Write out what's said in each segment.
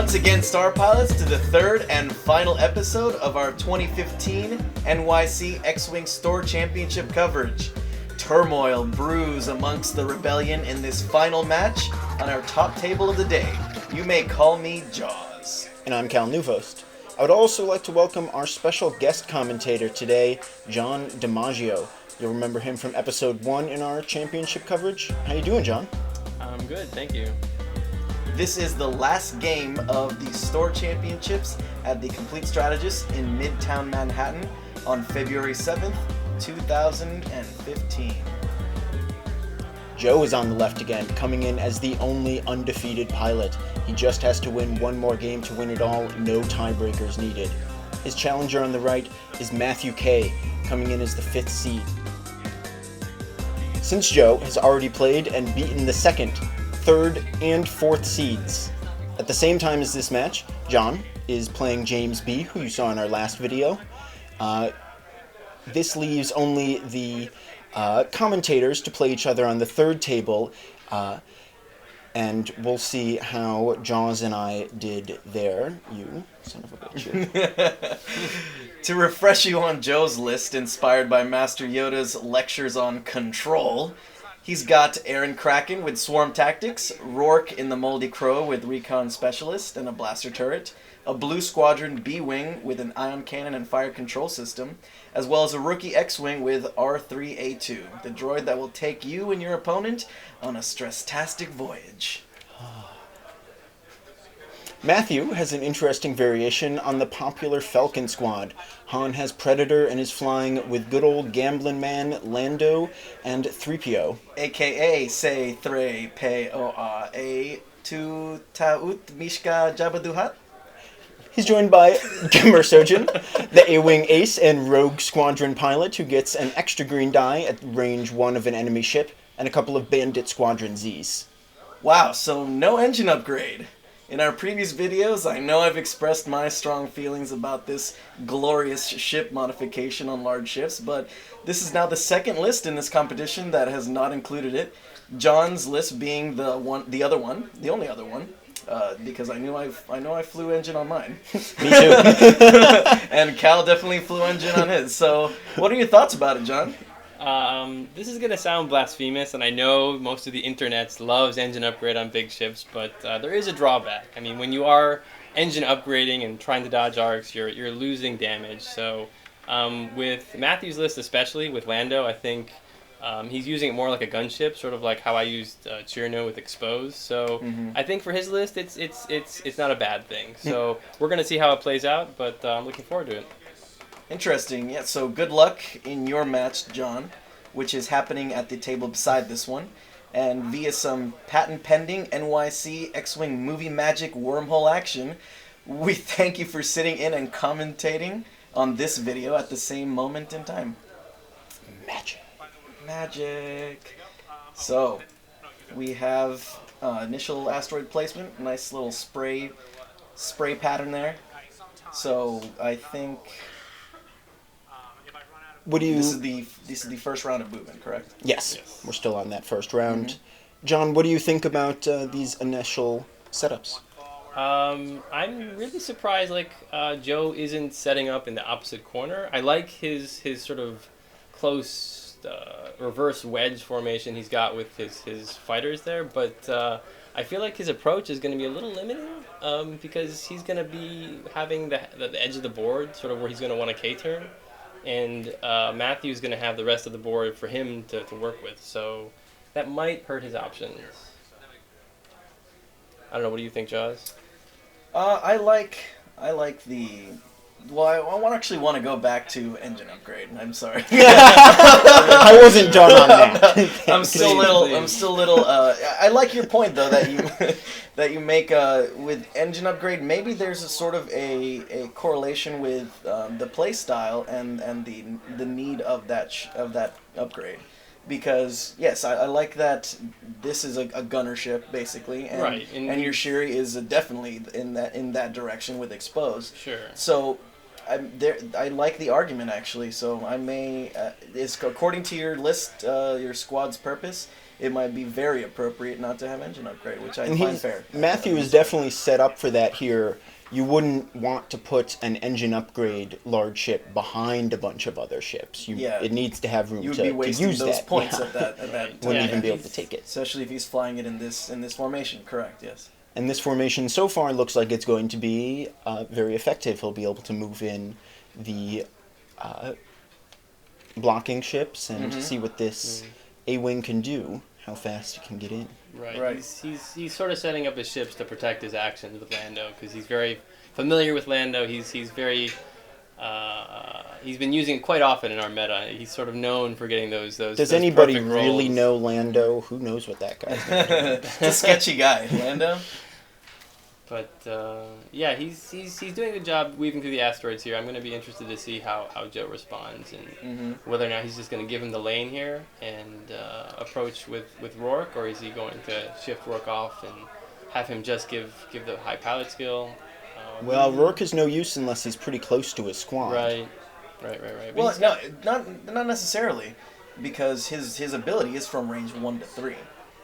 once again, Star Pilots, to the third and final episode of our 2015 NYC X-Wing Store Championship coverage. Turmoil brews amongst the rebellion in this final match on our top table of the day. You may call me Jaws. And I'm Cal Neuvost. I would also like to welcome our special guest commentator today, John DiMaggio. You'll remember him from episode 1 in our championship coverage. How you doing, John? I'm good, thank you. This is the last game of the Store Championships at the Compleat Strategist in Midtown Manhattan on February 7th, 2015. Joe is on the left again, coming in as the only undefeated pilot. He just has to win one more game to win it all, no tiebreakers needed. His challenger on the right is Matthew K, coming in as the 5th seed. Since Joe has already played and beaten the 2nd, 3rd, and 4th seeds. At the same time as this match, John is playing James B, who you saw in our last video. This leaves only the commentators to play each other on the 3rd table, and we'll see how Jaws and I did there. You son of a bitch. To refresh you on Joe's list, inspired by Master Yoda's lectures on control, he's got Aaron Kraken with Swarm Tactics, Rourke in the Moldy Crow with Recon Specialist and a Blaster Turret, a Blue Squadron B-Wing with an Ion Cannon and Fire Control System, as well as a Rookie X-Wing with R3A2, the droid that will take you and your opponent on a stress-tastic voyage. Matthew has an interesting variation on the popular Falcon Squad. Han has Predator and is flying with good old Gamblin' Man, Lando, and 3PO. A.K.A. say thray-pay-o-r, tota, mishka, Jabba du Hat. He's joined by Kimmer Surgeon, the A-Wing Ace and Rogue Squadron pilot who gets an extra green die at range 1 of an enemy ship, and a couple of Bandit Squadron Zs. Wow, so no engine upgrade. In our previous videos, I know I've expressed my strong feelings about this glorious ship modification on large ships, but this is now the 2nd list in this competition that has not included it. John's list being the only other one. Because I know I flew engine on mine. Me too. And Cal definitely flew engine on his. So, what are your thoughts about it, John? This is going to sound blasphemous, and I know most of the internet loves engine upgrade on big ships, but there is a drawback. I mean, when you are engine upgrading and trying to dodge arcs, you're losing damage. So, with Matthew's list, especially with Lando, I think he's using it more like a gunship, sort of like how I used Chirno with Expose. So I think for his list, it's not a bad thing. So we're gonna see how it plays out, but I'm looking forward to it. Interesting. Yeah. So good luck in your match, John, which is happening at the table beside this one, and via some patent-pending NYC X-Wing movie magic wormhole action, we thank you for sitting in and commentating on this video at the same moment in time. Magic. So, we have initial asteroid placement, nice little spray pattern there. So, I think this is the first round of movement, correct? Yes, we're still on that first round. John, what do you think about these initial setups? I'm really surprised Joe isn't setting up in the opposite corner. I like his sort of close reverse wedge formation he's got with his fighters there, but I feel like his approach is going to be a little limiting because he's going to be having the edge of the board, sort of where he's going to want a K-turn, and Matthew's going to have the rest of the board for him to work with, so that might hurt his options. I don't know, what do you think, Jaws? I like the... Well, I actually want to go back to engine upgrade. I'm sorry. I wasn't done on that. I'm still little. I like your point though that you make with engine upgrade. Maybe there's a sort of a correlation with the play style and the need of that upgrade. Because yes, I like that this is a gunner ship basically, and right, and your Shiri is definitely in that direction with Expose. Sure. So I like the argument actually. So I may, according to your list, your squad's purpose, it might be very appropriate not to have engine upgrade, which I find fair. Matthew is definitely set up for that here. You wouldn't want to put an engine upgrade large ship behind a bunch of other ships. It needs to have room You'd to be wasting use those that. points at that. Wouldn't even be able to take it. Especially if he's flying it in this formation. Correct. Yes. And this formation so far looks like it's going to be very effective. He'll be able to move in the blocking ships and see what this A-wing can do, how fast it can get in. Right. He's sort of setting up his ships to protect his actions with Lando, because he's very familiar with Lando. He's very he's been using it quite often in our meta. He's sort of known for getting those. Does anybody really know Lando? Who knows what that guy's going to do? It's a sketchy guy, Lando. But yeah, he's doing a good job weaving through the asteroids here. I'm going to be interested to see how Joe responds and whether or not he's just going to give him the lane here and approach with Rourke, or is he going to shift Rourke off and have him just give the high pilot skill. Well, Rourke is no use unless he's pretty close to his squad. Right. Well, no, not necessarily, because his ability is from range 1 to 3.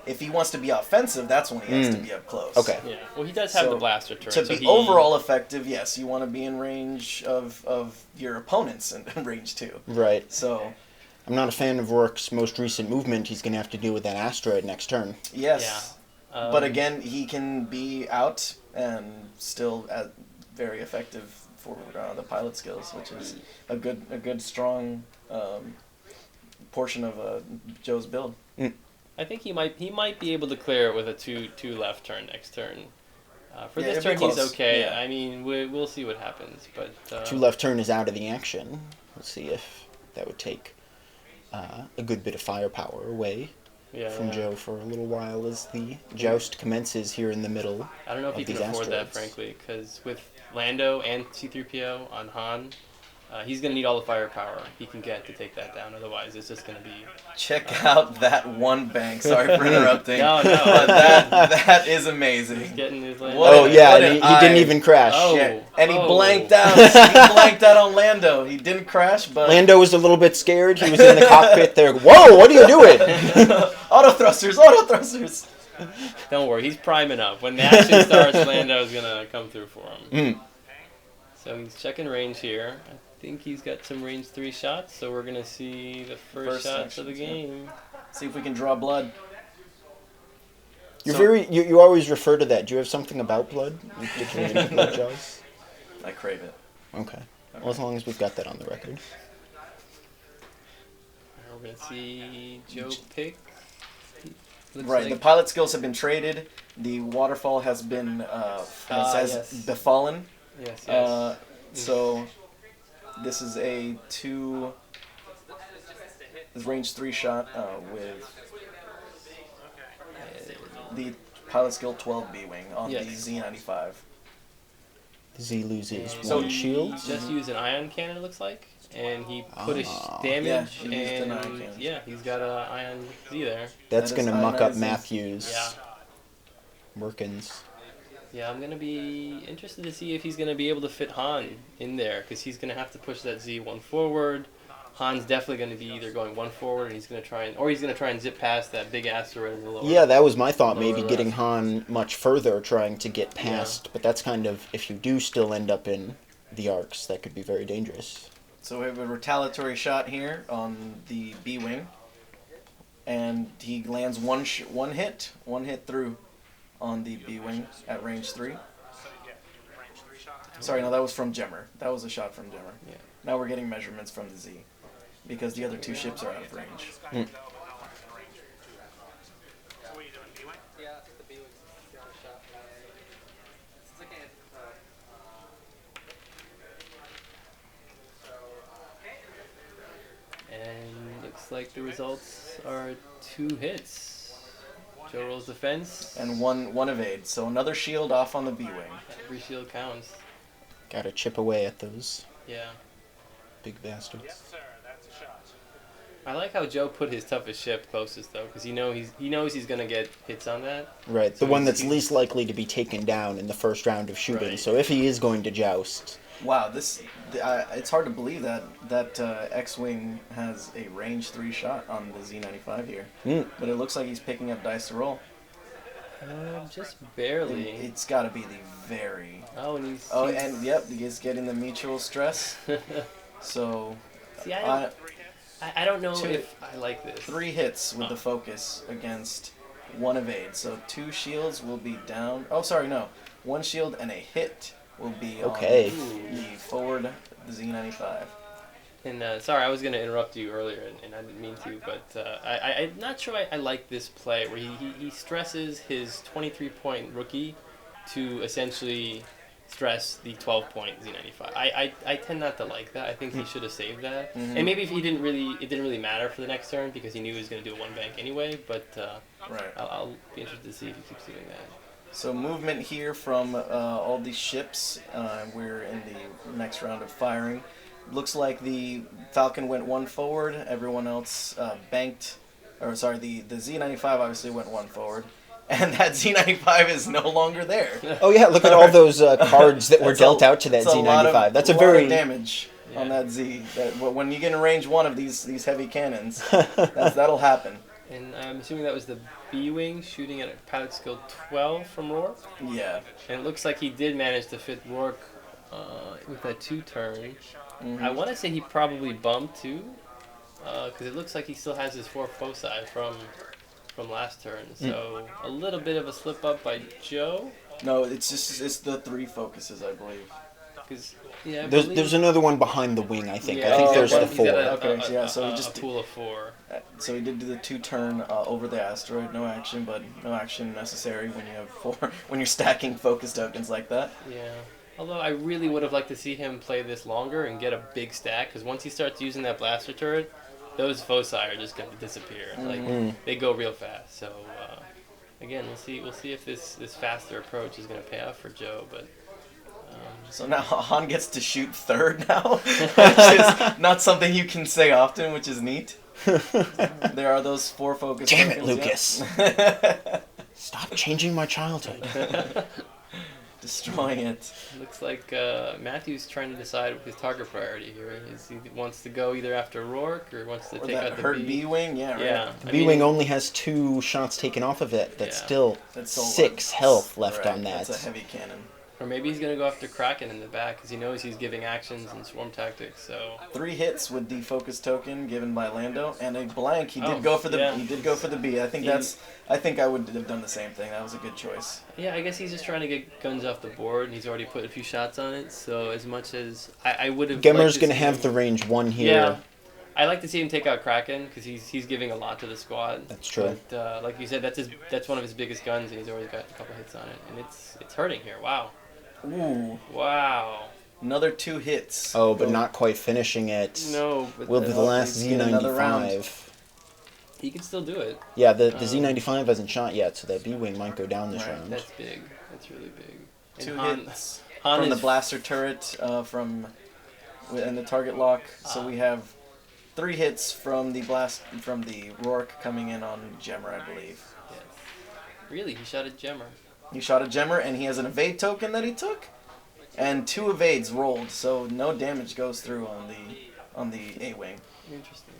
If he wants to be offensive, that's when he has to be up close. Okay. Yeah. Well, he does have the blaster turret. To be overall effective, yes, you want to be in range of your opponents in range 2. Right. So, I'm not a fan of Rourke's most recent movement. He's going to have to deal with that asteroid next turn. yes. Yeah. But again, he can be out and still very effective for the pilot skills, which is a good strong portion of Joe's build. I think he might be able to clear it with a two left turn next turn. For this turn, he's okay. Yeah. I mean, we'll see what happens. But 2 left turn is out of the action. We'll see if that would take a good bit of firepower away from Joe for a little while as the joust commences here in the middle. I don't know if he can afford that, frankly, because with Lando and C-3PO on Han, he's going to need all the firepower he can get to take that down. Otherwise, it's just going to be... Check out that one bank. Sorry for interrupting. No. But that is amazing. He's getting his Lando. He didn't even crash. And he blanked out. He blanked out on Lando. He didn't crash, but... Lando was a little bit scared. He was in the cockpit there. Whoa, what are you doing? Auto thrusters. Don't worry, he's priming up. When the action starts, Lando's going to come through for him. So he's checking range here. I think he's got some range 3 shots, so we're going to see the first shots of the game. See if we can draw blood. You always refer to that. Do you have something about blood? You particularly into blood, Jaws? I crave it. Okay. Well, as long as we've got that on the record. We're going to see Joe pick. Right, the pilot skills have been traded. The waterfall has been befallen. Yes. So this is a range 3 shot with the pilot skill 12 B-wing on the Z95. Z loses one shield. He just used an ion cannon, it looks like, and he put his damage, he's got an ion Z there. That's going to muck up Matthew's workings. Yeah, I'm going to be interested to see if he's going to be able to fit Han in there, because he's going to have to push that Z1 forward. Han's definitely going to be either going 1 forward, and he's going to try and zip past that big asteroid in the lower. Yeah, that was my thought, maybe getting Han much further, trying to get past. But that's kind of, if you do still end up in the arcs, that could be very dangerous. So we have a retaliatory shot here on the B-wing, and he lands one hit through on the B-wing at range 3. Sorry, no, that was from Jemmer. That was a shot from Jemmer. Yeah. Now we're getting measurements from the Z, because the other 2 ships are out of range. And looks like the results are 2 hits. Joe rolls defense. And one evade. So another shield off on the B-wing. Every shield counts. Gotta chip away at those big bastards. Yes, sir. That's a shot. I like how Joe put his toughest ship closest, though, because he knows he's going to get hits on that. Right, So the one that's least likely to be taken down in the first round of shooting. Right. So if he is going to joust, Wow, it's hard to believe that X-Wing has a range 3 shot on the Z95 here. But it looks like he's picking up dice to roll. Just barely. It's got to be the very... Oh, and he's... and yep, he's getting the mutual stress. So... See, I don't know if I like this. 3 hits with the focus against 1 evade. So 2 shields will be down. Oh, sorry, no. 1 shield and a hit will be on the forward Z95. And sorry, I was going to interrupt you earlier, and I didn't mean to, but I'm not sure I like this play where he stresses his 23-point rookie to essentially stress the 12-point Z95. I tend not to like that. I think he should have saved that. Mm-hmm. And maybe if it didn't really matter for the next turn because he knew he was going to do a 1 bank anyway, but right. I'll be interested to see if he keeps doing that. So movement here from all these ships. We're in the next round of firing. Looks like the Falcon went 1 forward. Everyone else banked. Or sorry, the Z95 obviously went 1 forward. And that Z95 is no longer there. Oh yeah, look at all those cards that were dealt out to that Z95. That's a very damage on that Z. When you get in range 1 of these heavy cannons, that'll happen. And I'm assuming that was the B-Wing shooting at a pilot skill 12 from Rourke? Yeah. And it looks like he did manage to fit Rourke with that 2-turn. Mm-hmm. I want to say he probably bumped too, because it looks like he still has his 4 foci from last turn. So a little bit of a slip up by Joe. No, it's the 3 focuses, I believe. There's another one behind the wing, I think. I think there's the 4. So he just a pool of 4. So he did do the 2-turn over the asteroid. No action, but no action necessary when you have 4 when you're stacking focus tokens like that. Yeah. Although I really would have liked to see him play this longer and get a big stack, because once he starts using that blaster turret, those foci are just going to disappear. Like they go real fast. So again, we'll see if this faster approach is going to pay off for Joe. But so now Han gets to shoot 3rd now, which is not something you can say often, which is neat. There are those 4 focus. Damn it, Lucas! Stop changing my childhood. Destroying it. Looks like Matthew's trying to decide his target priority here. He wants to go either after Rourke or wants to take out the hurt B-Wing? Yeah, right. Yeah. The B-Wing only has 2 shots taken off of it. That's still 6 health left on that. That's a heavy cannon. Or maybe he's going to go after Kraken in the back because he knows he's giving actions and swarm tactics. So 3 hits with the focus token given by Lando and a blank. He did go for the B. I think I would have done the same thing. That was a good choice. Yeah, I guess he's just trying to get guns off the board and he's already put a few shots on it. So as much as I would have, Gemmer's going to have the range 1 here. Yeah. I like to see him take out Kraken because he's giving a lot to the squad. That's true. But like you said, that's one of his biggest guns and he's already got a couple hits on it, and it's hurting here. Wow. Ooh. Wow. Another 2 hits. Oh, but not quite finishing it. No. But will be the last Z95. He can still do it. Yeah, the Z95 hasn't shot yet, so that B-Wing might go down this round. That's big. That's really big. 2 hits from the blaster turret and the target lock. So we have 3 hits from the Rourke coming in on Gemmer, I believe. Yes. Really, he shot at Gemmer. He shot a Gemmer, and he has an evade token that he took, and 2 evades rolled, so no damage goes through on the A-wing. Interesting.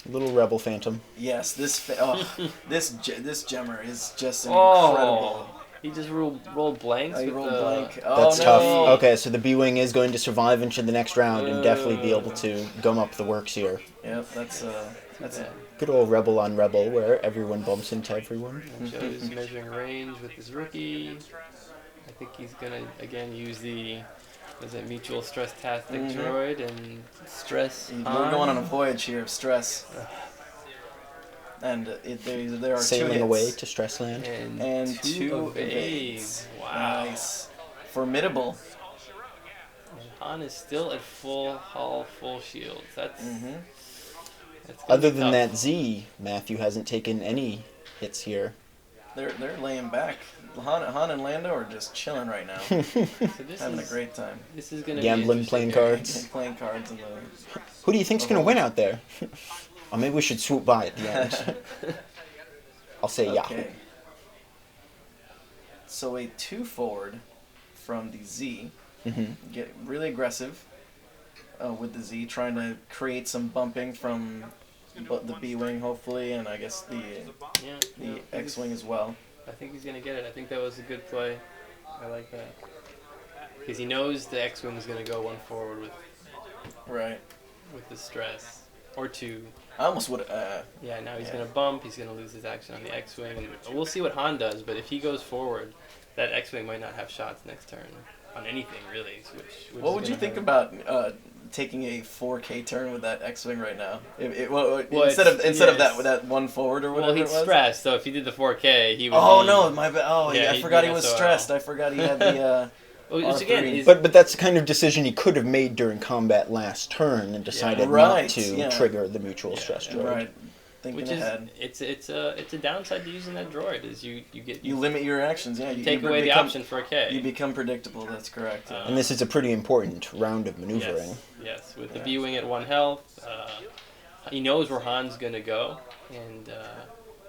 Little rebel phantom. Yes, this Gemmer is just incredible. He just rolled blanks. He rolled blank. That's tough. Okay, so the B-wing is going to survive into the next round and definitely be able to gum up the works here. Yep, that's a good old rebel on rebel where everyone bumps into everyone. Joe's measuring range with his rookie. I think he's gonna again use the mutual stress tactic droid and stress. We're going on a voyage here of stress. And there are sailing 2 hits. Away to Stressland. And 2 evades. Wow. Nice. Formidable. And Han is still at full hull, full shields. That's other than that Z, Matthew hasn't taken any hits here. They're laying back. Han and Lando are just chilling right now. Having a great time. This is gonna gambling, playing cards. Playing cards in the. Who do you think's gonna win out there? Or maybe we should swoop by at the end. I'll say Yahoo. So a 2 forward from the Z. get really aggressive with the Z, trying to create some bumping from the B-wing, hopefully, and I guess the X-wing as well. I think he's gonna get it. I think that was a good play. I like that because he knows the X-wing is gonna go one forward with the stress or two. I almost would. Yeah, now he's gonna bump. He's gonna lose his action on the X-wing. We'll see what Han does, but if he goes forward, that X-wing might not have shots next turn on anything really. Which what would you think about taking a 4K turn with that X-wing right now? Instead of that one forward or whatever. Well, he's it was? stressed, so if he did the 4K, he would. Oh be, no, my bad. Oh yeah, I forgot he was SOL. stressed. I forgot he had the. Which again is, but that's the kind of decision he could have made during combat last turn and decided not to trigger the mutual stress droid. Right. Thinking which ahead. It's a downside to using that droid is you limit your actions. Yeah, you take away the option for a K. You become predictable. That's correct. And this is a pretty important round of maneuvering. Yes, with the B-wing at 1 health, he knows where Han's gonna go, and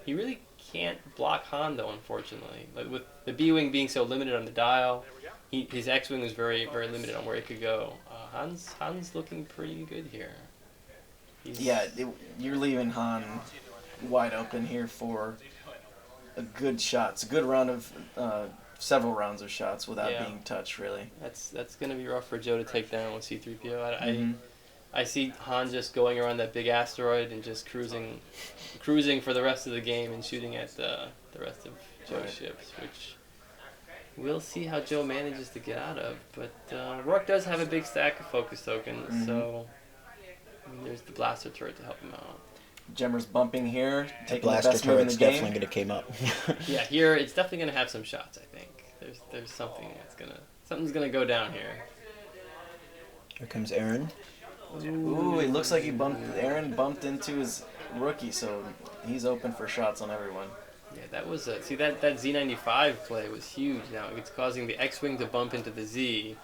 he really can't block Han though, unfortunately. But with the B-wing being so limited on the dial, his X-wing was very very limited on where it could go. Han's looking pretty good here. You're leaving Han wide open here for a good shot. It's a good round of several rounds of shots without being touched. Really, that's gonna be rough for Joe to take down with C-3PO. I see Han just going around that big asteroid and just cruising for the rest of the game and shooting at the rest of Joe's ships, which we'll see how Joe manages to get out of. But Rourke does have a big stack of focus tokens, so there's the blaster turret to help him out. Jemmer's bumping here, taking blaster the best move in the game. definitely going to came up. Yeah, here it's definitely going to have some shots. I think there's something's gonna go down here. Here comes Aaron. Ooh, it looks like Aaron bumped into his rookie, so he's open for shots on everyone. Yeah, that was that Z95 play was huge. Now it's causing the X-wing to bump into the Z,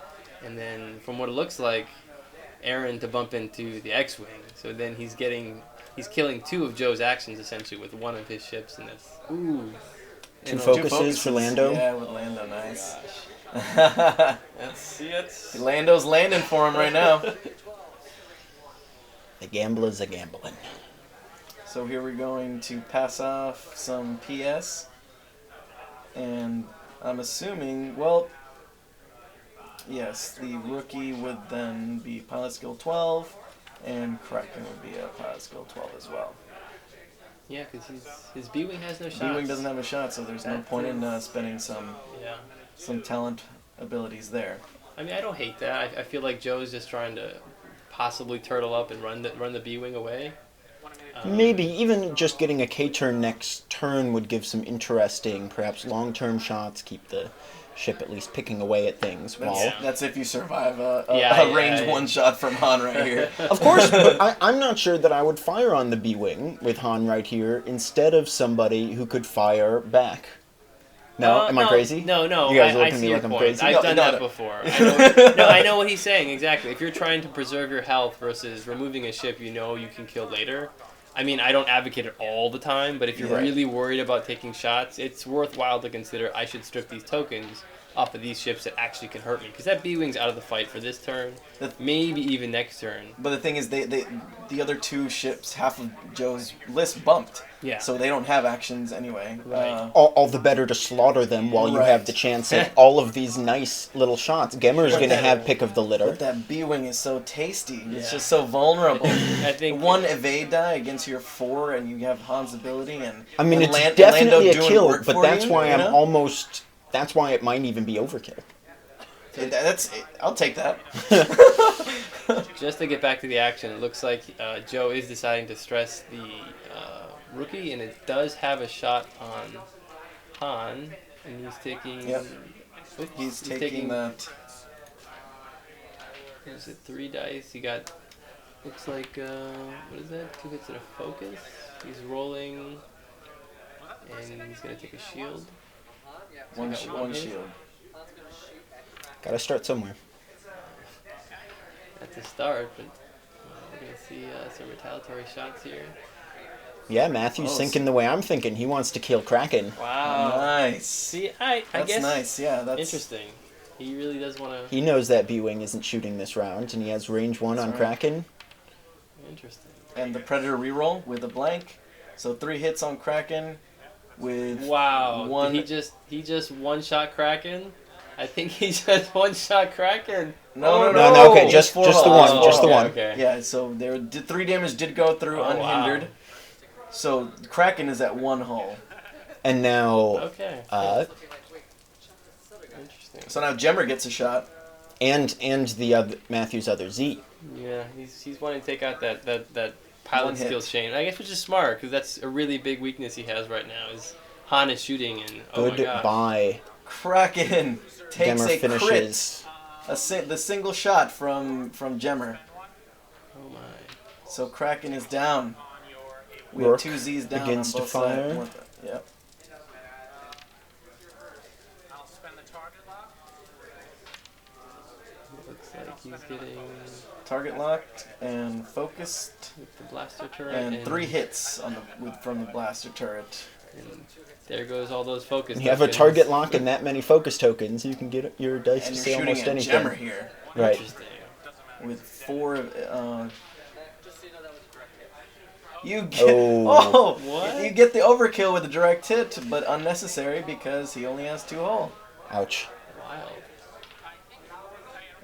and then from what it looks like, Aaron to bump into the X-wing. So then he's killing two of Joe's actions essentially with one of his ships, and that's two focuses for Lando. Yeah, with Lando, nice. That's Lando's landing for him right now. The gamblers are gambling. So here we're going to pass off some PS, and I'm assuming, well, yes, the rookie would then be pilot skill 12, and Kraken would be a pilot skill 12 as well. Yeah, because his B-wing has no shots. B-wing doesn't have a shot, so there's no point in spending some talent abilities there. I mean, I don't hate that. I feel like Joe's just trying to possibly turtle up and run the B-wing away. Maybe even just getting a K-turn next turn would give some interesting, perhaps long-term shots, keep the ship at least picking away at things. That's if you survive a range one shot from Han right here. Of course, but I'm not sure that I would fire on the B-wing with Han right here instead of somebody who could fire back. No? Am I crazy? No. You guys are I looking at see me your like I'm point. crazy? I've done that before. I know what he's saying, exactly. If you're trying to preserve your health versus removing a ship you know you can kill later, I mean, I don't advocate it all the time, but if you're really worried about taking shots, it's worthwhile to consider I should strip these tokens off of these ships that actually can hurt me. Because that B-wing's out of the fight for this turn, maybe even next turn. But the thing is, the other two ships, half of Joe's list bumped. Yeah. So they don't have actions anyway. Right. All the better to slaughter them while you have the chance at all of these nice little shots. Gemmer's going to have pick of the litter. But that B-wing is so tasty. It's just so vulnerable. I think one evade die against your 4, and you have Han's ability, and I mean, and it's definitely Lando a kill, work but for that's you, why you know? I'm almost. That's why it might even be overkill. I'll take that. Just to get back to the action, it looks like Joe is deciding to stress the rookie, and it does have a shot on Han, and he's taking. Yep. He's taking that. Is it 3 dice? He got. Looks like what is that? 2 hits and a focus. He's rolling, and he's gonna take a shield. One shield. Gotta start somewhere. That's a start, but we're gonna see some retaliatory shots here. Yeah, Matthew's thinking the way I'm thinking. He wants to kill Kraken. Wow. Nice. See, I That's guess nice. Yeah, that's interesting. He really does want to... He knows that B-Wing isn't shooting this round, and he has range 1 on right. Kraken. Interesting. And the Predator reroll with a blank. So 3 hits on Kraken with Wow. one. Did he just one-shot Kraken? I think he just one-shot Kraken. No, No, okay, just the one, Oh, just the okay, one. Okay. Yeah, so there 3 damage did go through unhindered. Wow. So Kraken is at 1 hull. And now, Okay. Interesting. So now Jemmer gets a shot. and the other Matthew's other Z. Yeah, he's wanting to take out that pilot One hit. skills chain. I guess which is smart because that's a really big weakness he has right now. Is Han is shooting and oh my gosh. Goodbye. Kraken takes Jemmer a finishes. crit. The single shot from Jemmer. Oh my. So Kraken is down. We Rourke have 2 Z's down begins on to both fire. sides. Yep. Looks like he's getting Target locked and focused. with the blaster turret And 3 hits from the blaster turret. And there goes all those focus. When you have a tokens. target lock and that many focus tokens, you can get your dice And to you're say shooting almost at anything. Jemmer here Right. Interesting. with 4. You get Oh. What? You get the overkill with the direct hit, but unnecessary because he only has 2 hull. Ouch. Wild.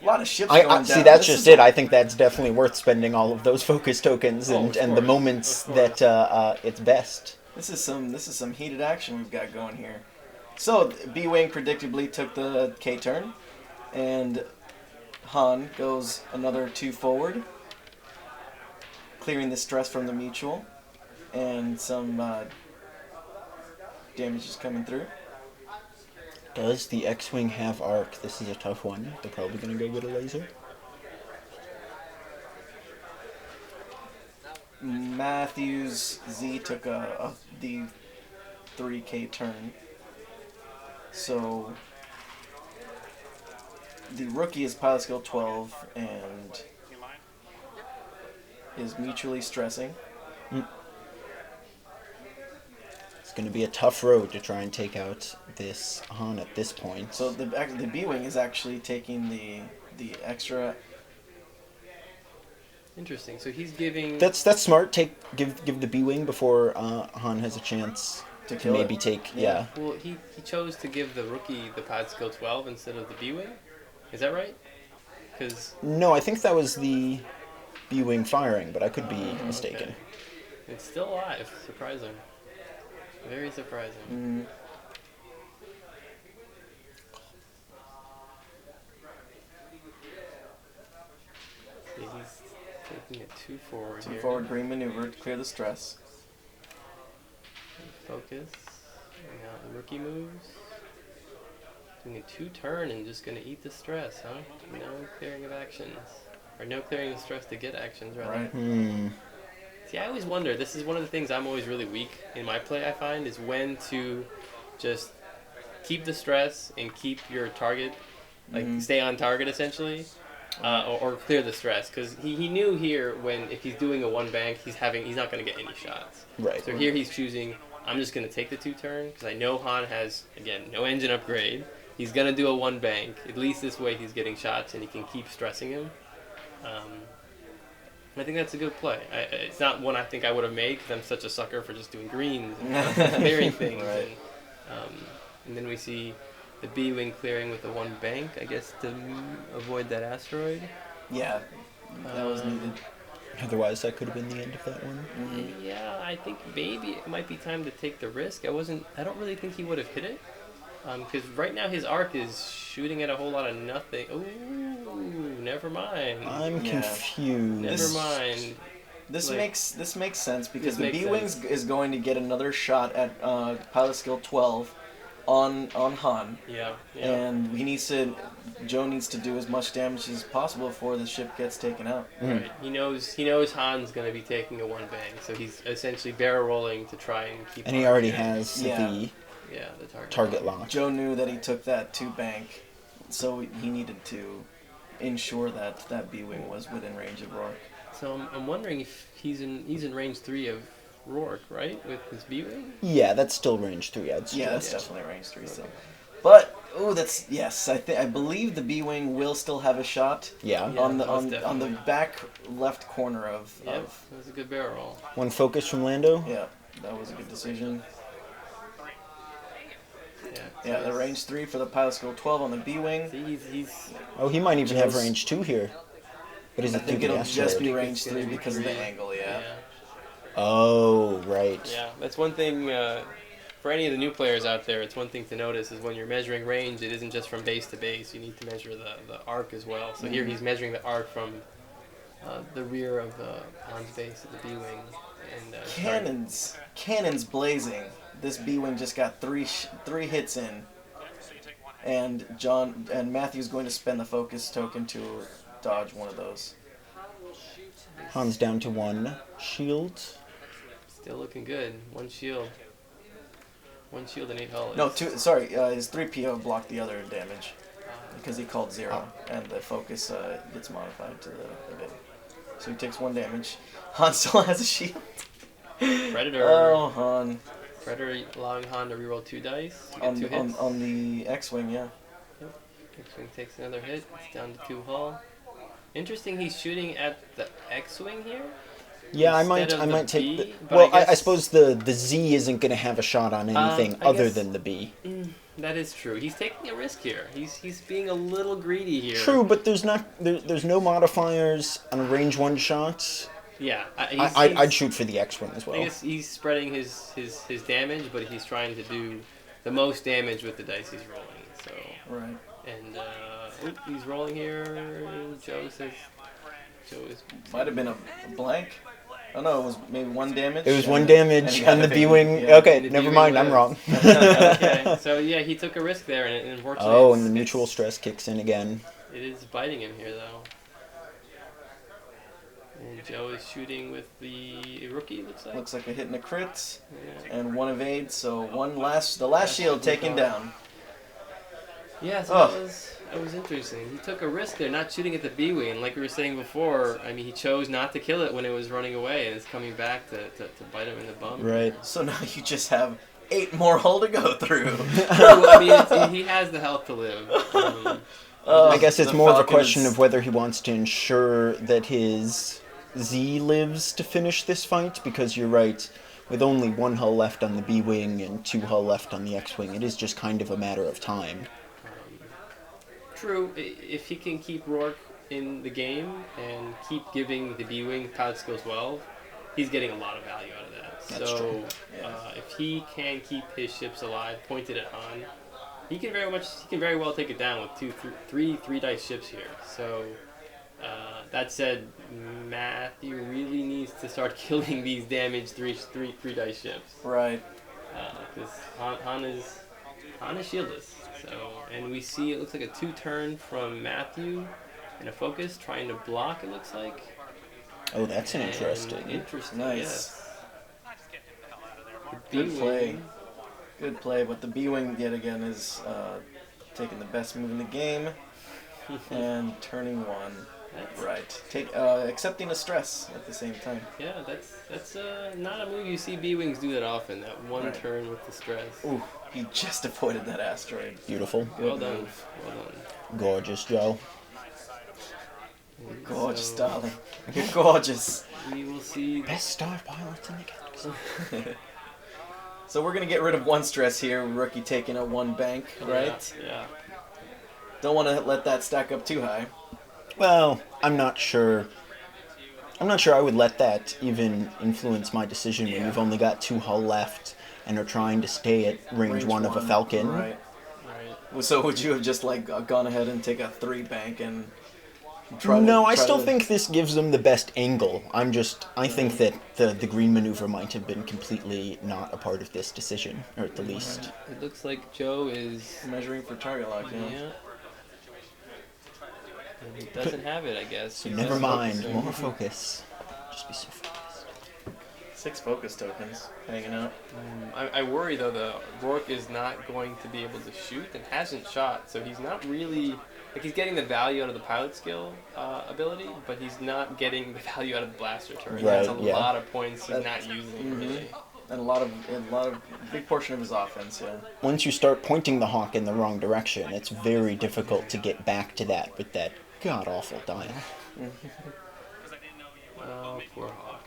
A lot of ships going I down. see. That's This just is it. I think that's definitely worth spending all of those focus tokens Oh, and of the course, moments of course. that it's best. This is some heated action we've got going here. So B-Wing predictably took the K turn, and Han goes another 2 forward, clearing the stress from the mutual, and some damage is coming through. Does the X-Wing have arc? This is a tough one. They're probably going to go get a laser. Matthews Z took the 3K turn. So the rookie is pilot skill 12 and is mutually stressing. It's going to be a tough road to try and take out this Han at this point. So the B-Wing is actually taking the extra. Interesting. So he's giving. That's smart. Give the B-Wing before Han has a chance To to kill maybe it. take. Yeah. Yeah. Well, he chose to give the rookie the pad skill 12 instead of the B-wing. Is that right? Because No, I think that was the B-Wing firing, but I could be mistaken. okay. It's still alive. Surprising. Very surprising. See, he's taking a 2 forward 2 here. forward green maneuver to clear the stress. Focus. And now the rookie moves. Doing a 2 turn and just gonna eat the stress, huh? No clearing of actions. Or no clearing of stress to get actions, rather. Right. See, I always wonder, this is one of the things I'm always really weak in my play, I find, is when to just keep the stress and keep your target, like stay on target essentially, or clear the stress. Because he knew here if he's doing a 1 bank, he's not going to get any shots. Right. So here he's choosing, I'm just going to take the 2 turn, because I know Han has, again, no engine upgrade. He's going to do a 1 bank. At least this way he's getting shots and he can keep stressing him. I think that's a good play. It's not one I think I would have made because I'm such a sucker for just doing greens and clearing things. Right. And then we see the B-wing clearing with the 1 bank, I guess, to avoid that asteroid. Yeah, that was needed. Otherwise, that could have been the end of that one. Yeah, I think maybe it might be time to take the risk. I don't really think he would have hit it. Because right now his arc is shooting at a whole lot of nothing. Ooh, never mind. I'm Yeah. confused. Never mind. This Like- makes sense because This the makes B-Wing sense. is going to get another shot at pilot skill 12 on Han, Yeah. and Joe needs to do as much damage as possible before the ship gets taken out. Right. He knows Han's going to be taking a 1 bang, so he's essentially barrel rolling to try and keep. And he Han already there. has Yeah. the the target. target lock. Joe knew that he took that 2 bank, so he needed to ensure that B-Wing was within range of Rourke. So I'm wondering if he's in range 3 of Rourke, right, with his B-wing. Yeah, that's still range 3. I'd Yeah, that's suggest. definitely range 3 still. But Oh, that's yes. I believe the B-wing will still have a shot. Yeah. On the most on the definitely. back left corner of. Yep, that was a good barrel roll. One focus from Lando. Yeah, that was a good decision. Yeah, Yeah, the range 3 for the pilot skill 12 on the B-wing. See, he's Oh, he might even have Joe's- range 2 here. But is I it through think the it'll just be asteroid? range It's 3 gonna be because of the 3. angle. Yeah. Oh, right. Yeah, that's one thing for any of the new players out there. It's one thing to notice is when you're measuring range, it isn't just from base to base. You need to measure the arc as well. So here he's measuring the arc from the rear of the Han's base of the B-wing. And Cannons blazing. This B-wing just got three hits in, and Matthew's going to spend the focus token to dodge one of those. Han's down to 1 shield. still looking good. One shield and 8 hull. No, 2. Sorry, his 3PO blocked the other damage because he called 0, and the focus gets modified to the bit. So he takes 1 damage. Han still has a shield. Predator. Oh, Han. Predator allowing Han to reroll 2 dice. You get 2 hits. On the X-Wing, yeah. X-Wing takes another hit. It's down to 2 hull. Interesting, he's shooting at the X-Wing here. Yeah, I Instead might of the take B, the... but Well, I I guess- suppose the Z isn't going to have a shot on anything I other guess- than the B. That is true. He's taking a risk here. He's being a little greedy here. True, but there's no modifiers on a range 1 shot. Yeah. I'd shoot for the X-Wing as well. I guess he's spreading his damage, but he's trying to do the most damage with the dice he's rolling. So Right. and he's rolling here. Joe is. Might have been a blank. Oh no, it was maybe 1 damage. It was and 1 the- damage, he and got the a B-Wing... yeah. Okay, The never B-Wing mind, I'm lived. wrong. Okay, so yeah, he took a risk there, and unfortunately, Oh, and the mutual stress kicks in again. it is biting him here, though. And Joe is shooting with the rookie. Looks like. Looks like a hit and a crit, Yeah. and 1 evade, so the last shield taken down. Yeah, so Oh. that was interesting. He took a risk there, not shooting at the B-wing. And like we were saying before, I mean, he chose not to kill it when it was running away, and it's coming back to bite him in the bum. Right. So now you just have 8 more hull to go through. Well, I mean, he has the health to live. I guess it's The more of a Falcon question is- of whether he wants to ensure that his Z lives to finish this fight, because you're right, with only 1 hull left on the B-Wing and 2 hull left on the X-Wing, it is just kind of a matter of time. True, if he can keep Rourke in the game and keep giving the B-Wing pilot skill 12, he's getting a lot of value out of that. That's so true. if he can keep his ships alive, pointed at Han, he can very well take it down with three dice ships here. So that said, Matthew really needs to start killing these damaged three dice ships. Right. Because Han is shieldless. So, and we see it looks like a 2-turn from Matthew and a focus trying to block. It looks like. Oh, that's And interesting. Interesting. Nice. Yes. Good B-wing. play. Good play, but the B-Wing yet again is taking the best move in the game and turning 1. That's, Right. Accepting a stress at the same time. yeah, that's not a move you see B-wings do that often. That one Right. turn with the stress. Ooh, he just avoided that asteroid. Beautiful. Well Good done. move. Well done. Gorgeous, Joe. And Gorgeous, so darling. You're gorgeous. We will see. Best star pilot in the galaxy. So we're gonna get rid of 1 stress here. Rookie taking a 1 bank, right? Yeah. Don't want to let that stack up too high. Well, I'm not sure I would let that even influence my decision when Yeah. you've only got 2 hull left and are trying to stay at range 1 of a Falcon. Right. Right. So would you have just gone ahead and take a 3 bank and try No, to, I try still to- think this gives them the best angle. I think that the green maneuver might have been completely not a part of this decision, or at the least. It looks like Joe is. measuring for target lock. Yeah. Yeah. And he doesn't have it, I guess. So He's never just mind, focusing. more focus. Just be so focused. 6 focus tokens hanging out. I worry though the Rourke is not going to be able to shoot and hasn't shot, so he's not really like he's getting the value out of the pilot skill ability, but he's not getting the value out of the blaster turret. He has a Right, yeah. lot of points he's not using Mhm. really. And a big portion of his offense, yeah. Once you start pointing the hawk in the wrong direction, it's very difficult to get back to that with that god-awful dial. Oh, poor Hawk.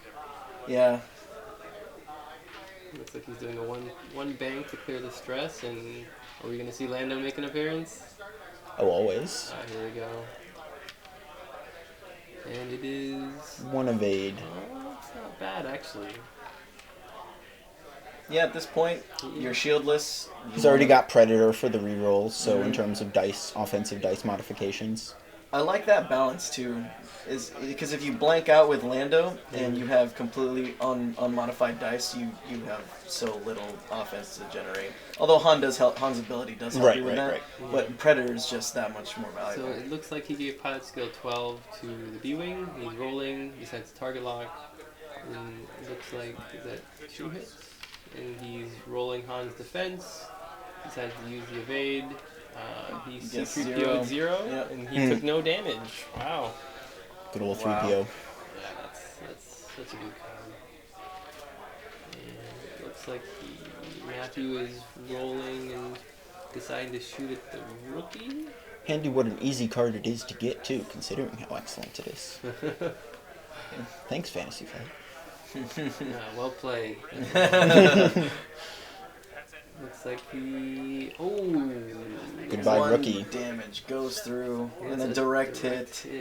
Yeah. Looks like he's doing a one bank to clear the stress, and are we going to see Lando make an appearance? Oh, always. Here we go. And it is... One evade. Oh, it's not bad, actually. Yeah, at this point, you're shieldless. He's already got Predator for the rerolls, so in terms of offensive dice modifications. I like that balance too, is because if you blank out with Lando and you have completely unmodified dice, you have so little offense to generate. Although Han's ability does help you with that, but Predator is just that much more valuable. So it looks like he gave pilot skill 12 to the B-wing. He's rolling. He sets target lock. And it looks like is that 2 hits, and he's rolling Han's defense. He decides to use the evade. He's C-3PO 0, yep. and he took no damage. Wow. Good old 3PO. Yeah, that's such a good card. And it looks like Matthew is rolling and deciding to shoot at the rookie. Handy what an easy card it is to get, too, considering how excellent it is. Thanks, Fantasy Flight. Yeah, well played. Looks like he... Oh! Goodbye, One rookie. damage goes through, and a direct hit.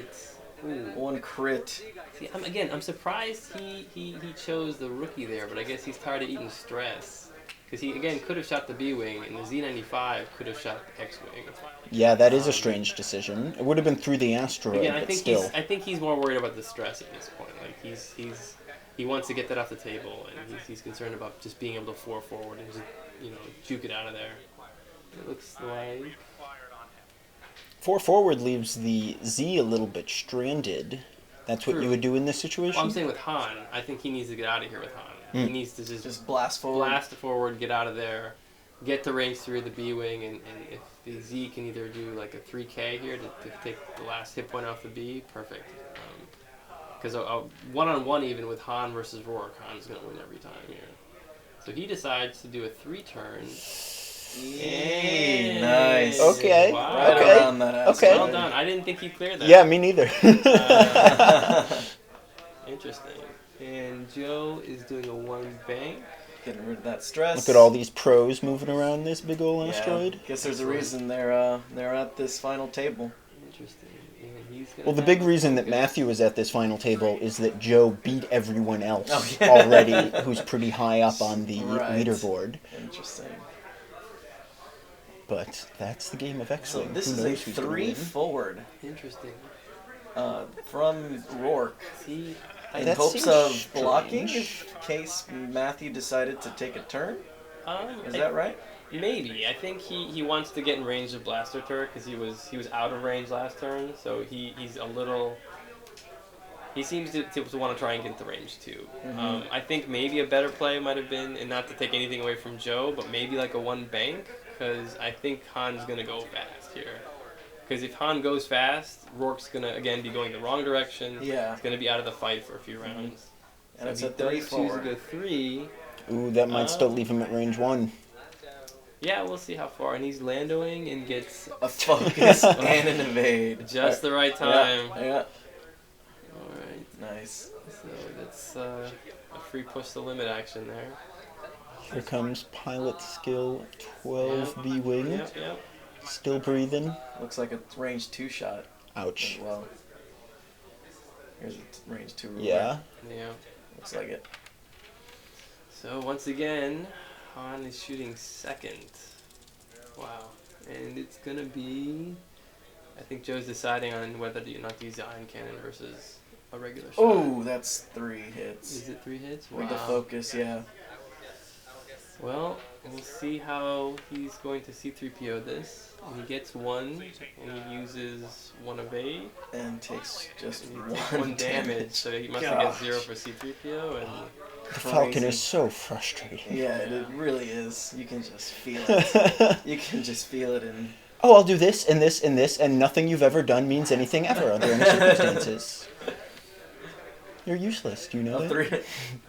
Ooh. One crit. See, I'm surprised he chose the rookie there, but I guess he's tired of eating stress. Because he, again, could have shot the B-Wing, and the Z-95 could have shot the X-Wing. Yeah, that is a strange decision. It would have been through the asteroid, Again, but still. I think he's more worried about the stress at this point. Like, he wants to get that off the table, and he's concerned about just being able to 4 forward and just, juke it out of there. It looks like... 4 forward leaves the Z a little bit stranded. That's what you would do in this situation? Well, I'm saying with Han, I think he needs to get out of here with Han. He needs to just blast forward. Blast forward, get out of there, get the range through the B-Wing, and if the Z can either do like a 3K here to take the last hit point off the B, perfect. Because a one-on-one even with Han versus Rourke, Han's going to win every time here. So he decides to do a 3-turn. Yay, nice. Okay. Wow. Right Okay. around that Okay. asteroid. Well done. I didn't think he cleared that. Yeah, me neither. Interesting. And Joe is doing a 1 bank. Getting rid of that stress. Look at all these pros moving around this big ol' asteroid. Guess there's a reason they're at this final table. Interesting. And he's gonna Well, the have big a reason that focus. Matthew is at this final table is that Joe beat everyone else Oh, yeah. already, who's pretty high up on the Right. leaderboard. Interesting. But that's the game of So X-Wing. this Who is a knows who's gonna 3 win? forward Interesting. from Rourke. See, In That hopes seems of blocking, strange. in case Matthew decided to take a turn. Is I- that right? Maybe. I think he wants to get in range of Blaster Turret because he was out of range last turn, so he's a little... He seems to want to try and get into range too. I think maybe a better play might have been, and not to take anything away from Joe, but maybe like a 1 bank, because I think Han's going to go fast here. Because if Han goes fast, Rourke's going to, again, be going the wrong direction. Yeah. He's going to be out of the fight for a few rounds. And it's so a if he 3 does choose forward. to go 3... Ooh, that might still leave him at range 1. Yeah, we'll see how far. And he's Landoing and gets A focus and an evade. just the right time. Yeah. Alright, Nice. so that's a free push the limit action there. Here comes pilot skill 12 Yep. B-Wing. Yep. Still breathing. Looks like a range 2 shot Ouch. as well. Here's a range 2 ruler. Yeah. Yeah. Looks like it. So once again, Han is shooting 2nd. Wow. And it's going to be... I think Joe's deciding on whether or not to use the ion cannon versus a regular shot. Oh, that's 3 hits. Is it 3 hits? With the focus, yeah. Well, we'll see how he's going to C-3PO this. And he gets 1, and he uses 1 evade. And takes just And he takes 1 1 damage, so he must have got 0 for C-3PO. And The Falcon is so frustrating. Yeah, it really is. You can just feel it. You can just feel it in... Oh, I'll do this and this and this, and nothing you've ever done means anything ever under any circumstances. You're useless, do you know that?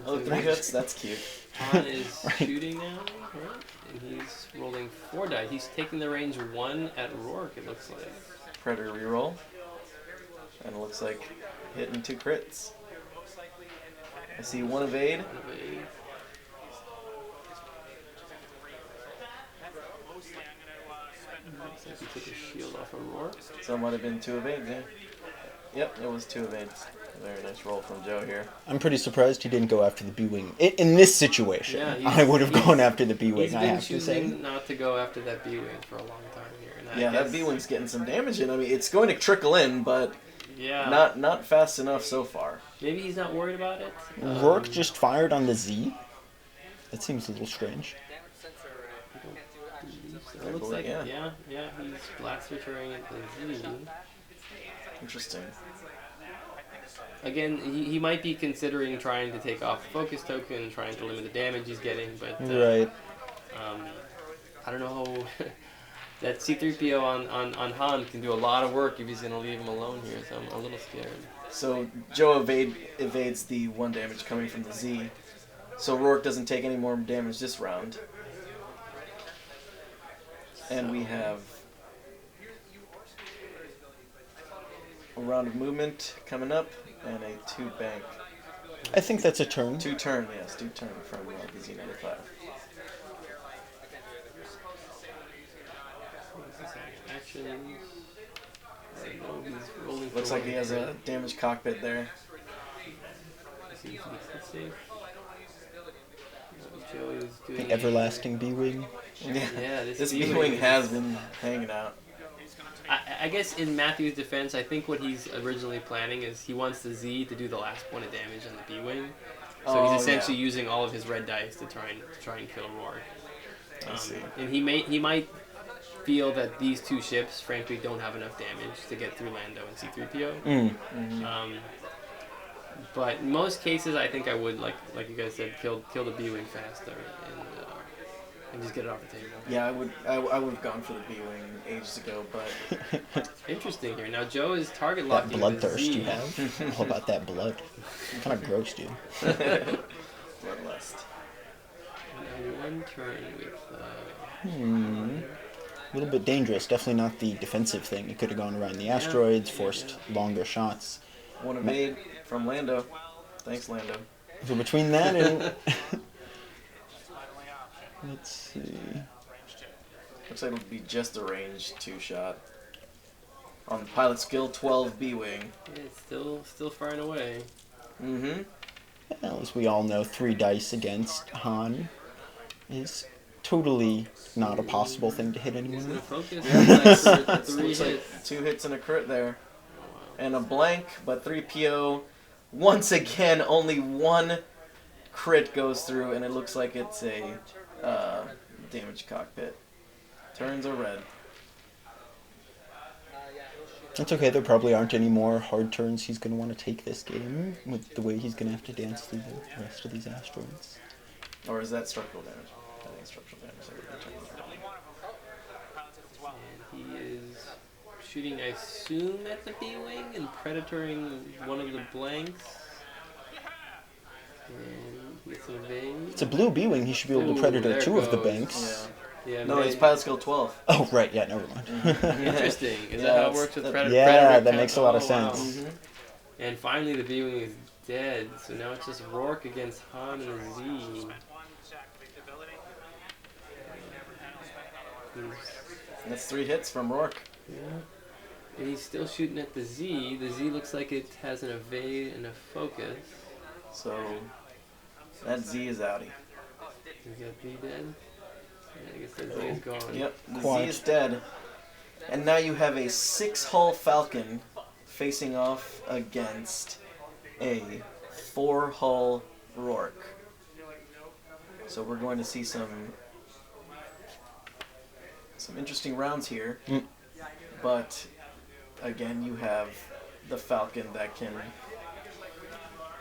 3 hits? That's cute. Han is shooting now, right? And he's rolling 4 dice. He's taking the range 1 at Rourke, it looks like. Predator reroll. And it looks like hitting 2 crits. I see 1 evade. Looks like he took a shield off of Rourke. So it might have been 2 evades, yeah. Yep, it was 2 evades. Very nice roll from Joe here. I'm pretty surprised he didn't go after the B-Wing. In this situation, Yeah, I would have gone after the B-Wing, He's I been have to say. choosing not to go after that B-Wing for a long time here. And Yeah, that B-Wing's getting some damage in. I mean, it's going to trickle in, but yeah. not fast enough so far. Maybe he's not worried about it. Rourke just fired on the Z? That seems a little strange. It looks like, yeah. yeah, he's blast returning at the Z. Interesting. Again, he might be considering trying to take off the focus token and trying to limit the damage he's getting, but Right. I don't know how that C-3PO on Han can do a lot of work if he's going to leave him alone here, so I'm a little scared. So Joe evades the 1 damage coming from the Z. So Rourke doesn't take any more damage this round. And we have a round of movement coming up and a 2 bank. I think that's a turn. 2 turn, yes, 2 turn from the Z95. Actions. He's rolling Looks for like he has a damaged cockpit there. Seems to be safe. Joe is doing The everlasting B-Wing. Yeah, This B-Wing has been hanging out. I guess in Matthew's defense, I think what he's originally planning is he wants the Z to do the last point of damage on the B-Wing. So he's essentially using all of his red dice to try and kill Rourke. I see. And he might feel that these 2 ships, frankly, don't have enough damage to get through Lando and C-3PO. Mm-hmm. But in most cases, I think I would, like you guys said, kill the B-Wing faster and just get it off the table. Yeah, I would have gone for the B-Wing ages ago, but Interesting here. Now Joe is target That locking the bloodthirst Z. you have. All about that blood. Kind of gross, dude. bloodlust. Now 1 turn with... A little bit dangerous. Definitely not the defensive thing. It could have gone around the asteroids, forced longer shots. 1 evade from Lando. Thanks, Lando. So between that and... Let's see... Looks like it'll be just a range 2 shot. On the pilot skill, 12 B-Wing. Yeah, it's still firing away. Mm-hmm. Well, as we all know, 3 dice against Han is totally not a possible thing to hit anyone He's gonna with. focus. Looks That's 3 like hits. 2 hits and a crit there. And a blank, but 3PO. Once again, only 1 crit goes through, and it looks like it's a damaged cockpit. Turns are red. It's okay, there probably aren't any more hard turns he's going to want to take this game, with the way he's going to have to dance through the rest of these asteroids. Or is that structural damage? I think it's structural damage. So we're turning red. And he is shooting, I assume, at the B-Wing and predatoring one of the blanks. And he gets an evade. It's a blue B-Wing, he should be able to Ooh, predator there 2 of the goes. banks. Yeah, No, maybe- it's pilot skill 12. Oh, right, yeah, never mind. Interesting. Is Yeah, that how it that's- works with that- predator? Yeah, predator that count? makes a lot of Oh, wow. sense. Mm-hmm. And finally, the B-Wing is dead. So now it's just Rourke against Han and the Z. That's 3 hits from Rourke. Yeah. And he's still shooting at the Z. The Z looks like it has an evade and a focus. So that Z is outie. Is that Z dead? Yeah, I guess that Z is gone. Yep, the Quite. Z is dead. And now you have a 6-hull Falcon facing off against a 4-hull Rourke. So we're going to see some interesting rounds here. But again, you have the Falcon that can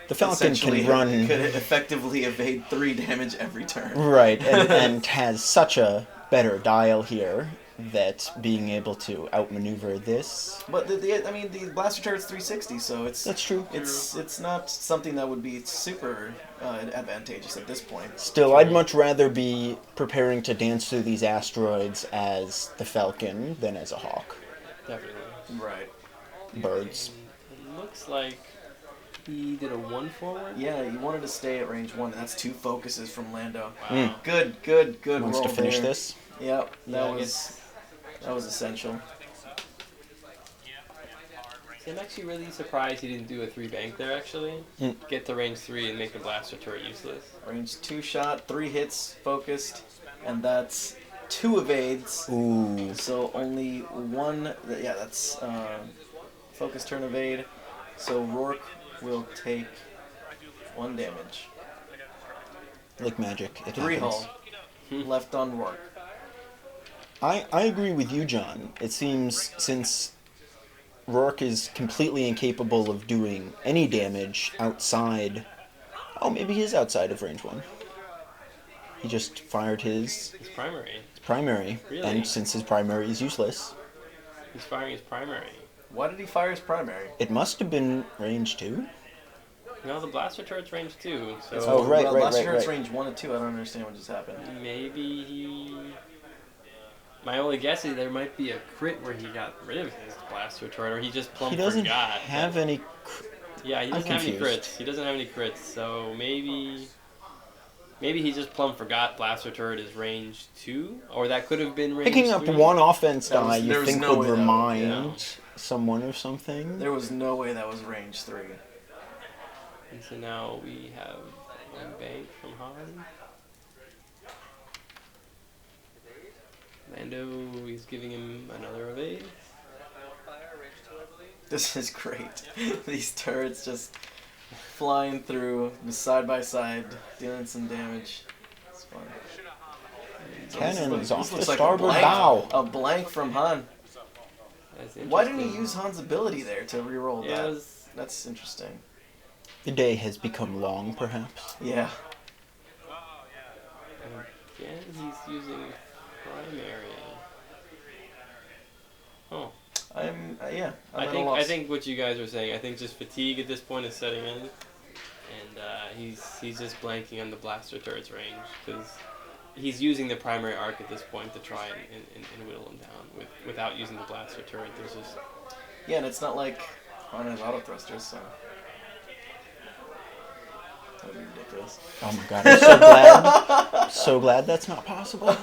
The Falcon essentially can run... could effectively evade 3 damage every turn. Right, and has such a better dial here that being able to outmaneuver this. But the blaster turret's 360, so That's true. It's not something that would be super advantageous at this point. Still, I'd much rather be preparing to dance through these asteroids as the Falcon than as a hawk. Definitely. Right. Birds. It looks like he did a 1 forward. Yeah, he wanted to stay at range 1, and that's 2 focuses from Lando. Wow. Good Wants roll to finish there. this. Yep, Yeah, I that was essential. See, I'm actually really surprised he didn't do a 3 bank there, actually. Get to range 3 and make the blaster turret useless. Range 2 shot, 3 hits focused, and that's 2 evades. Ooh. So only 1. Yeah, that's focus turn evade. So Rourke will take 1 damage. Like magic. It 3 happens. hull left on Rourke. I agree with you, John. It seems since Rourke is completely incapable of doing any damage outside... Oh, maybe he is outside of range 1. He just fired his His primary. primary. Really? And since his primary is useless, He's firing his primary. Why did he fire his primary? it must have been range 2. No, the blaster turret's range 2, so Oh, right, right, Blaster turret's right. range 1 and 2. I don't understand what just happened. maybe he... My only guess is there might be a crit where he got rid of his blaster turret, or he just plumb He doesn't forgot. have any... Yeah, he I'm doesn't have any confused. crits. He doesn't have any crits, so maybe he just plumb forgot blaster turret is range 2, or that could have been range Picking up 3. 1 offense That was- die there you was think no would way that would- remind yeah. someone of something. There was no way that was range 3. And so now we have 1 bank from Han. Lando is giving him another evade. This is great. These turrets just flying through side by side, dealing some damage. It's fun. Cannons off the looks like starboard a blank, bow. A blank from Han. That's Why didn't he interesting. use Han's ability there to reroll Yeah, that? it was, That's interesting. The day has become long, perhaps. Yeah. again, he's using primary. Oh. I'm at a I loss. think what you guys are saying. I think just fatigue at this point is setting in, and he's just blanking on the blaster turret's range because he's using the primary arc at this point to try and whittle him down without using the blaster turret. There's just Yeah, and it's not like Han has auto thrusters, so that would be ridiculous. Oh my god, I'm so glad. So glad that's not possible.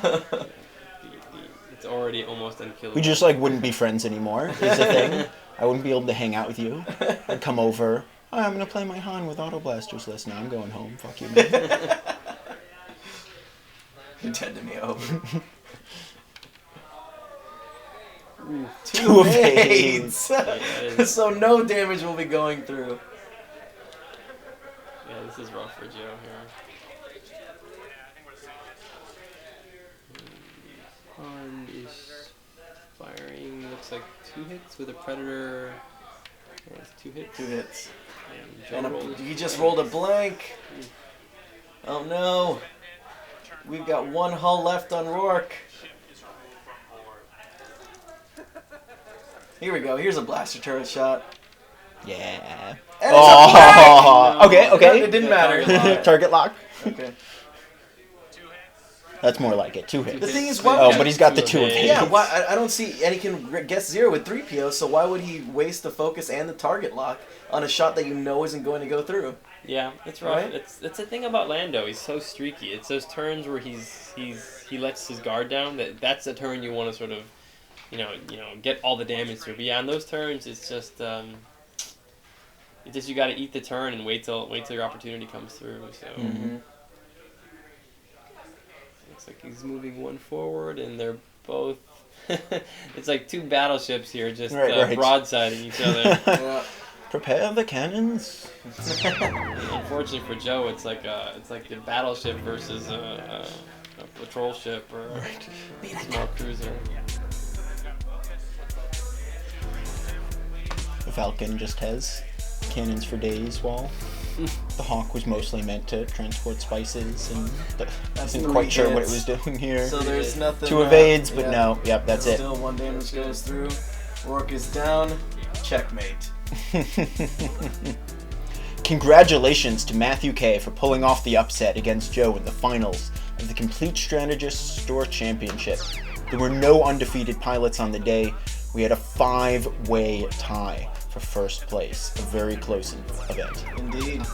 it's already almost unkillable. We just, like, wouldn't be friends anymore, is the thing. I wouldn't be able to hang out with you. I'd come over. Oh, I'm gonna play my Han with auto blasters list. Now I'm going home. Fuck you, man. You're dead to me, over. Two Two evades. evades. Yeah, So no damage will be going through. yeah, this is rough for Joe here. Han is firing. Looks like 2 hits with a predator. Yeah, it's 2 hits. 2 hits. And Joe And rolled he just rolled a blank. Oh no. We've got 1 hull left on Rourke. Here we go. Here's a blaster turret shot. Yeah. And it's a Oh, blank! okay. It didn't matter. Target lock. Okay. That's more like it. 2 hits. The thing is, why Oh, would but he's got the 2 evades. evades. Yeah, why, I don't see, and he can guess 0 with 3PO, so why would he waste the focus and the target lock on a shot that you know isn't going to go through? Yeah, it's rough. Right? It's the thing about Lando. He's so streaky. It's those turns where he lets his guard down. That's a turn you want to sort of, get all the damage through. But yeah, on those turns, it's just you got to eat the turn and wait till your opportunity comes through. So Mm-hmm. looks like he's moving 1 forward, and they're both. It's like 2 battleships here, just Right. broadsiding each other. Yeah. Prepare the cannons. Unfortunately for Joe, it's like the battleship versus a patrol ship or a small cruiser. The Falcon just has cannons for days while the hawk was mostly meant to transport spices, and That's isn't 3 quite sure what it hits. was doing here. So there's nothing. 2 evades, but yeah. no. Yep, that's it. Still 1 damage goes through. Rourke is down. Checkmate. Congratulations to Matthew K for pulling off the upset against Joe in the finals of the Compleat Strategist Store Championship. There were no undefeated pilots on the day. We had a 5-way tie for first place. A very close event. Indeed.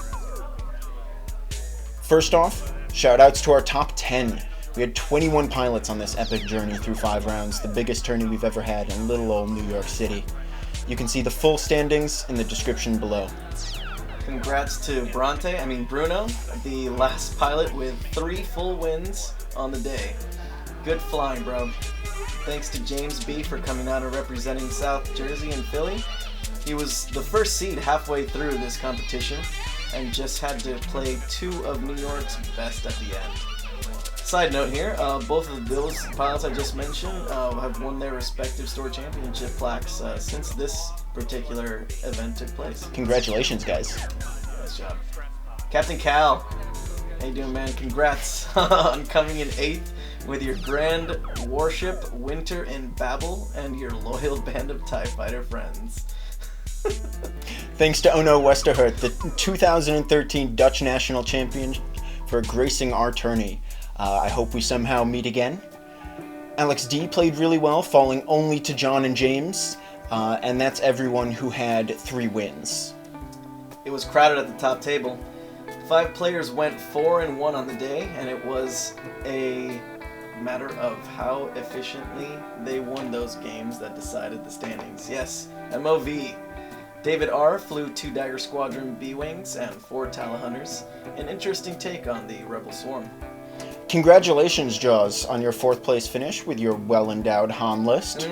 First off, shoutouts to our top 10. We had 21 pilots on this epic journey through 5 rounds, the biggest tourney we've ever had in little old New York City. You can see the full standings in the description below. Congrats to Bruno, the last pilot with 3 full wins on the day. Good flying, bro. Thanks to James B for coming out and representing South Jersey and Philly. He was the first seed halfway through this competition and just had to play 2 of New York's best at the end. Side note here, both of those pilots I just mentioned have won their respective store championship plaques since this particular event took place. Congratulations, guys. Nice job. Captain Cal, how you doing, man? Congrats on coming in 8th with your grand warship, Winter and Babel, and your loyal band of TIE Fighter friends. Thanks to Ono Westerhurt, the 2013 Dutch national champion, for gracing our tourney. I hope we somehow meet again. Alex D played really well, falling only to John and James, and that's everyone who had 3 wins. It was crowded at the top table. 5 players went 4-1 on the day, and it was a matter of how efficiently they won those games that decided the standings. Yes, MOV. David R. flew 2 Dagger Squadron B-Wings and 4 Talahunters. An interesting take on the Rebel Swarm. Congratulations, Jaws, on your 4th place finish with your well-endowed Han list.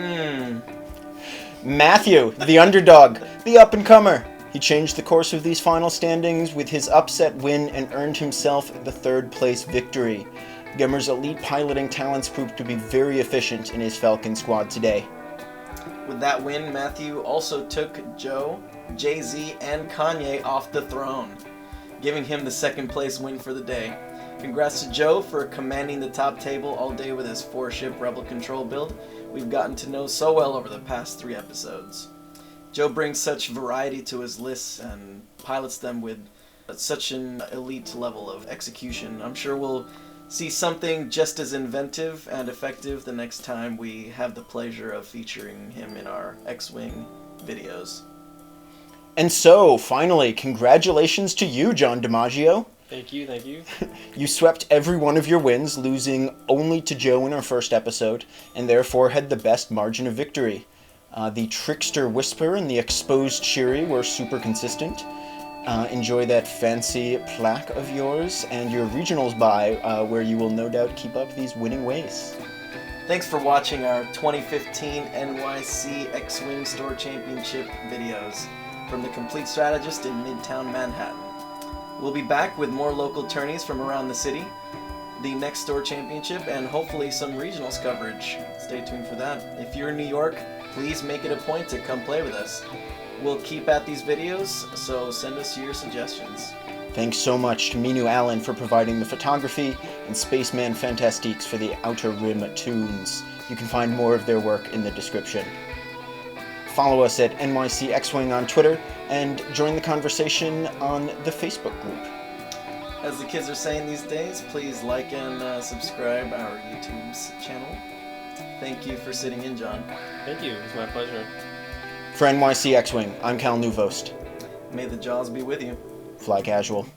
Matthew, the underdog, the up-and-comer. He changed the course of these final standings with his upset win and earned himself the 3rd place victory. Gemmer's elite piloting talents proved to be very efficient in his Falcon squad today. With that win, Matthew also took Joe, Jay-Z, and Kanye off the throne, giving him the 2nd place win for the day. Congrats to Joe for commanding the top table all day with his 4-ship Rebel Control build we've gotten to know so well over the past 3 episodes. Joe brings such variety to his lists and pilots them with such an elite level of execution. I'm sure we'll see something just as inventive and effective the next time we have the pleasure of featuring him in our X-Wing videos. And so, finally, congratulations to you, John DiMaggio. Thank you, thank you. You swept every one of your wins, losing only to Joe in our first episode, and therefore had the best margin of victory. The Trickster Whisper and the Exposed Cheery were super consistent. Enjoy that fancy plaque of yours and your regionals bye, where you will no doubt keep up these winning ways. Thanks for watching our 2015 NYC X-Wing Store Championship videos from the Compleat Strategist in Midtown Manhattan. We'll be back with more local tourneys from around the city, the next store championship, and hopefully some regionals coverage. Stay tuned for that. If you're in New York, please make it a point to come play with us. We'll keep at these videos, so send us your suggestions. Thanks so much to Minu Allen for providing the photography and Spaceman Fantastiques for the Outer Rim tunes. You can find more of their work in the description. Follow us at NYC X-Wing on Twitter and join the conversation on the Facebook group. As the kids are saying these days, please like and subscribe our YouTube's channel. Thank you for sitting in, John. Thank you, it was my pleasure. For NYC X-Wing, I'm Cal Neuvost. May the jaws be with you. Fly casual.